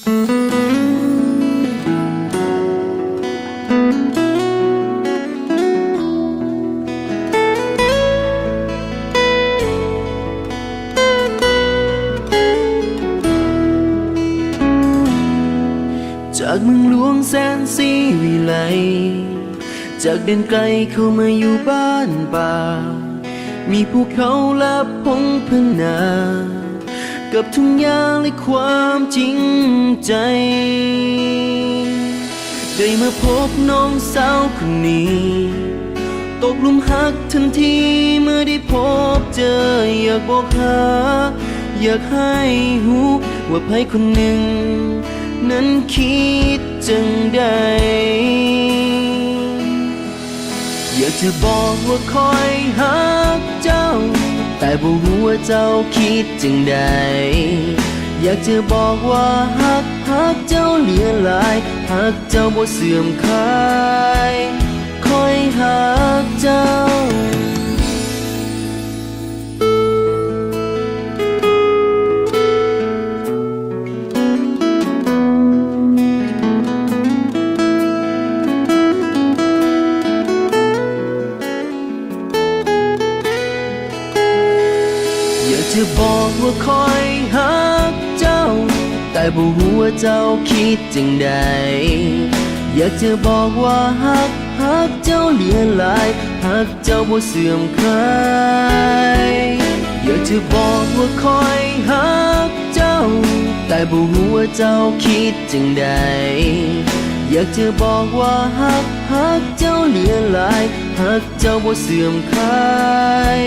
จากเมืองหลวงแสนสีวิไลจากเดินไกลเข้ามาอยู่บ้านป่ามีภูเขาและพงพนากับทุ่งหญ้าและความจริงใจได้มาพบน้องสาวคนนี้ตกหลุมรักทันทีเมื่อได้พบเจออยากบอกหาอยากให้หูว่าใครคนหนึ่งนั้นคิดจังใดอยากจะบอกว่าคอยหักเจ้าแต่บ่รู้ว่าเจ้าคิดจังใดอยากจะบอกว่าหักเจ้าเหลือหลายหักเจ้าบ่เสื่อมคลายคอยหักเจ้าจะบอกว่าคอยหักเจ้าแต่บ่รู้ว่าเจ้าคิดจังใดอยากจะบอกว่าหักเจ้าเหลือหลายหักเจ้าบ่เสื่อมคลายอยากจะบอกว่าคอยหักเจ้าแต่บ่รู้ว่าเจ้าคิดจังใดอยากจะบอกว่าหักเจ้าเหลือหลายหักเจ้าบ่เสื่อมคลาย